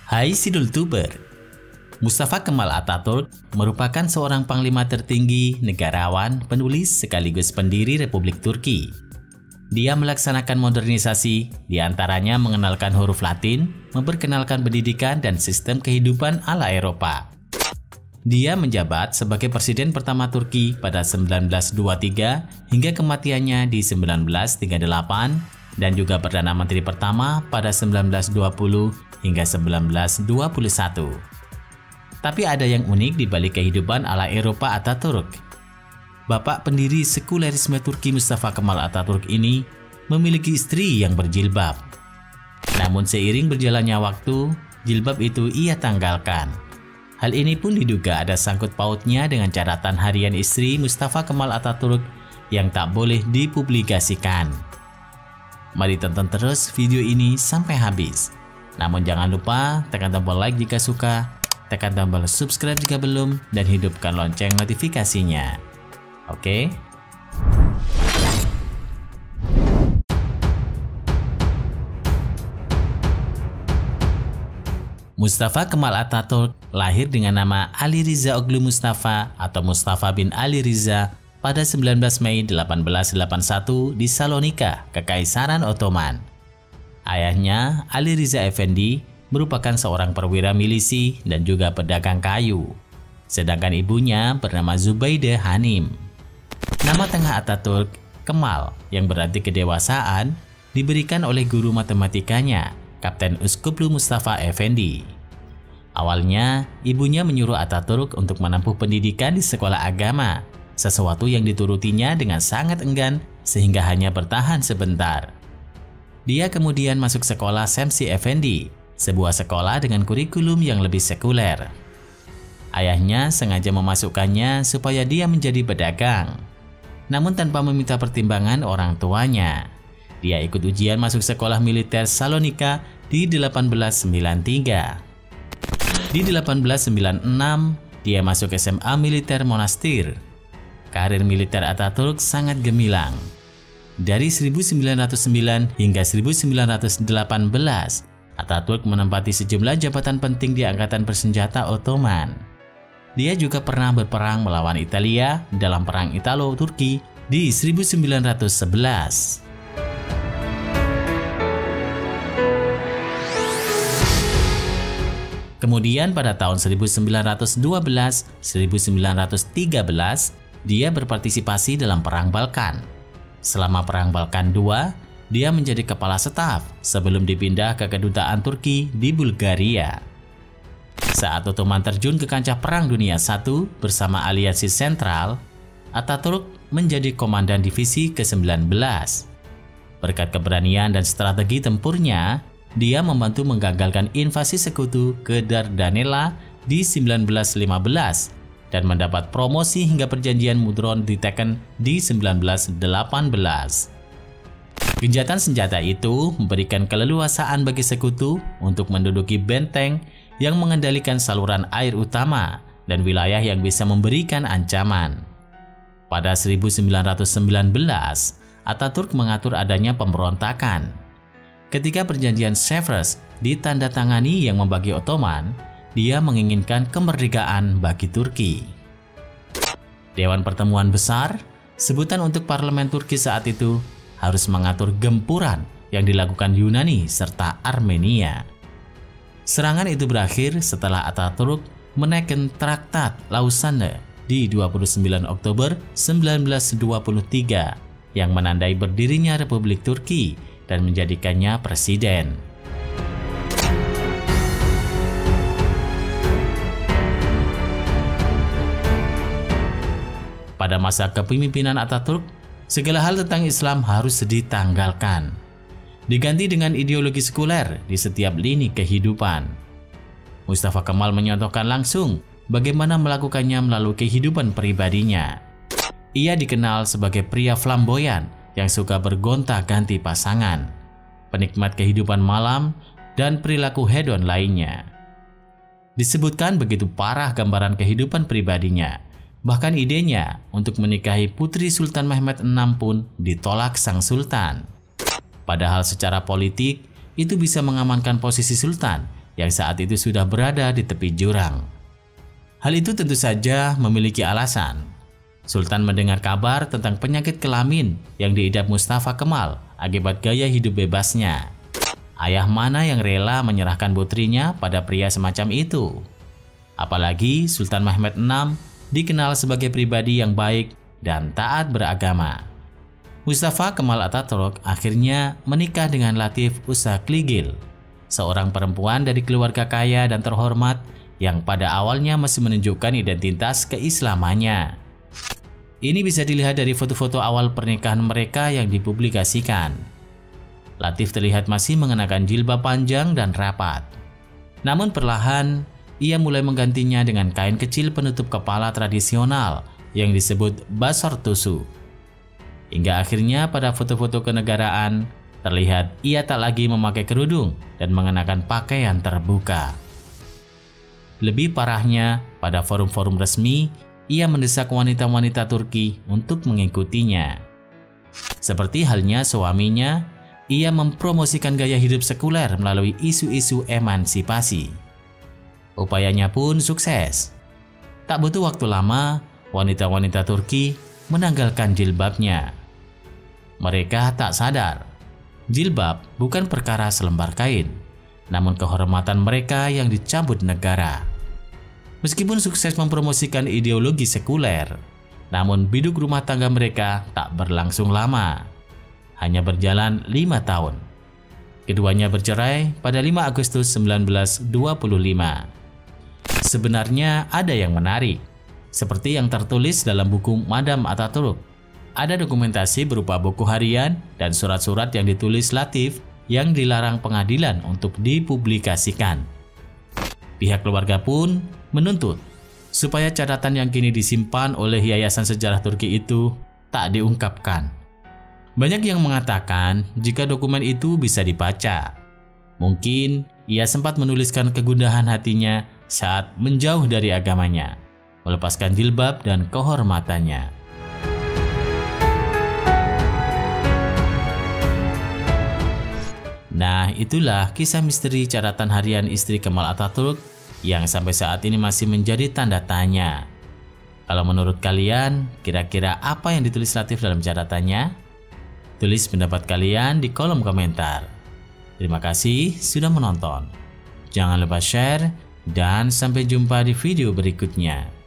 Hai Sidul Tuber, Mustafa Kemal Atatürk merupakan seorang panglima tertinggi, negarawan, penulis sekaligus pendiri Republik Turki. Dia melaksanakan modernisasi, diantaranya mengenalkan huruf Latin, memperkenalkan pendidikan dan sistem kehidupan ala Eropa. Dia menjabat sebagai Presiden pertama Turki pada 1923 hingga kematiannya di 1938, dan juga Perdana Menteri pertama pada 1920 hingga 1921. Tapi ada yang unik di balik kehidupan ala Eropa Atatürk. Bapak pendiri sekulerisme Turki Mustafa Kemal Atatürk ini memiliki istri yang berjilbab. Namun seiring berjalannya waktu, jilbab itu ia tanggalkan. Hal ini pun diduga ada sangkut pautnya dengan catatan harian istri Mustafa Kemal Atatürk yang tak boleh dipublikasikan. Mari tonton terus video ini sampai habis. Namun jangan lupa tekan tombol like jika suka, tekan tombol subscribe jika belum, dan hidupkan lonceng notifikasinya. Oke? Mustafa Kemal Atatürk lahir dengan nama Ali Riza Oglu Mustafa atau Mustafa bin Ali Riza pada 19 Mei 1881 di Salonika, Kekaisaran Ottoman. Ayahnya, Ali Riza Effendi, merupakan seorang perwira milisi dan juga pedagang kayu. Sedangkan ibunya bernama Zubaide Hanim. Nama tengah Atatürk, Kemal, yang berarti kedewasaan, diberikan oleh guru matematikanya, Kapten Uskuplu Mustafa Effendi. Awalnya, ibunya menyuruh Atatürk untuk menempuh pendidikan di sekolah agama, sesuatu yang diturutinya dengan sangat enggan sehingga hanya bertahan sebentar. Dia kemudian masuk sekolah Semsi Effendi, sebuah sekolah dengan kurikulum yang lebih sekuler. Ayahnya sengaja memasukkannya supaya dia menjadi pedagang, namun tanpa meminta pertimbangan orang tuanya. Dia ikut ujian masuk sekolah militer Salonika di 1893. Di 1896, dia masuk SMA Militer Monastir. Karir militer Atatürk sangat gemilang. Dari 1909 hingga 1918, Atatürk menempati sejumlah jabatan penting di Angkatan Bersenjata Ottoman. Dia juga pernah berperang melawan Italia dalam Perang Italo-Turki di 1911. Kemudian pada tahun 1912-1913, dia berpartisipasi dalam Perang Balkan. Selama Perang Balkan II, dia menjadi kepala staf sebelum dipindah ke kedutaan Turki di Bulgaria. Saat Ottoman terjun ke kancah Perang Dunia I bersama Aliansi Sentral, Atatürk menjadi komandan divisi ke-19. Berkat keberanian dan strategi tempurnya, dia membantu menggagalkan invasi sekutu ke Dardanella di 1915 dan mendapat promosi hingga perjanjian Mudron diteken di 1918. Gencatan senjata itu memberikan keleluasaan bagi sekutu untuk menduduki benteng yang mengendalikan saluran air utama dan wilayah yang bisa memberikan ancaman. Pada 1919, Atatürk mengatur adanya pemberontakan. Ketika perjanjian Sevres ditandatangani yang membagi Ottoman, dia menginginkan kemerdekaan bagi Turki. Dewan Pertemuan Besar, sebutan untuk parlemen Turki saat itu, harus mengatur gempuran yang dilakukan Yunani serta Armenia. Serangan itu berakhir setelah Atatürk menekan Traktat Lausanne di 29 Oktober 1923 yang menandai berdirinya Republik Turki dan menjadikannya presiden. Pada masa kepemimpinan Atatürk, segala hal tentang Islam harus ditanggalkan, diganti dengan ideologi sekuler di setiap lini kehidupan. Mustafa Kemal menyontohkan langsung bagaimana melakukannya melalui kehidupan pribadinya. Ia dikenal sebagai pria flamboyan yang suka bergonta-ganti pasangan, penikmat kehidupan malam, dan perilaku hedon lainnya. Disebutkan begitu parah gambaran kehidupan pribadinya. Bahkan idenya untuk menikahi Putri Sultan Mehmed VI pun ditolak sang sultan. Padahal secara politik, itu bisa mengamankan posisi sultan yang saat itu sudah berada di tepi jurang. Hal itu tentu saja memiliki alasan. Sultan mendengar kabar tentang penyakit kelamin yang diidap Mustafa Kemal akibat gaya hidup bebasnya. Ayah mana yang rela menyerahkan putrinya pada pria semacam itu? Apalagi Sultan Mehmed VI dikenal sebagai pribadi yang baik dan taat beragama. Mustafa Kemal Atatürk akhirnya menikah dengan Latif Usakligil, seorang perempuan dari keluarga kaya dan terhormat yang pada awalnya masih menunjukkan identitas keislamannya. Ini bisa dilihat dari foto-foto awal pernikahan mereka yang dipublikasikan. Latif terlihat masih mengenakan jilbab panjang dan rapat. Namun perlahan, ia mulai menggantinya dengan kain kecil penutup kepala tradisional yang disebut basor tusu. Hingga akhirnya pada foto-foto kenegaraan, terlihat ia tak lagi memakai kerudung dan mengenakan pakaian terbuka. Lebih parahnya, pada forum-forum resmi, ia mendesak wanita-wanita Turki untuk mengikutinya. Seperti halnya suaminya, ia mempromosikan gaya hidup sekuler melalui isu-isu emansipasi. Upayanya pun sukses. Tak butuh waktu lama, wanita-wanita Turki menanggalkan jilbabnya. Mereka tak sadar, jilbab bukan perkara selembar kain, namun kehormatan mereka yang dicabut negara. Meskipun sukses mempromosikan ideologi sekuler, namun biduk rumah tangga mereka tak berlangsung lama. Hanya berjalan 5 tahun. Keduanya bercerai pada 5 Agustus 1925. Sebenarnya ada yang menarik, seperti yang tertulis dalam buku Madam Atatürk. Ada dokumentasi berupa buku harian dan surat-surat yang ditulis Latif yang dilarang pengadilan untuk dipublikasikan. Pihak keluarga pun menuntut supaya catatan yang kini disimpan oleh Yayasan Sejarah Turki itu tak diungkapkan. Banyak yang mengatakan jika dokumen itu bisa dibaca, mungkin ia sempat menuliskan kegundahan hatinya saat menjauh dari agamanya, melepaskan jilbab dan kehormatannya. Nah, itulah kisah misteri catatan harian istri Kemal Atatürk yang sampai saat ini masih menjadi tanda tanya. Kalau menurut kalian, kira-kira apa yang ditulis Latif dalam catatannya? Tulis pendapat kalian di kolom komentar. Terima kasih sudah menonton. Jangan lupa share dan sampai jumpa di video berikutnya.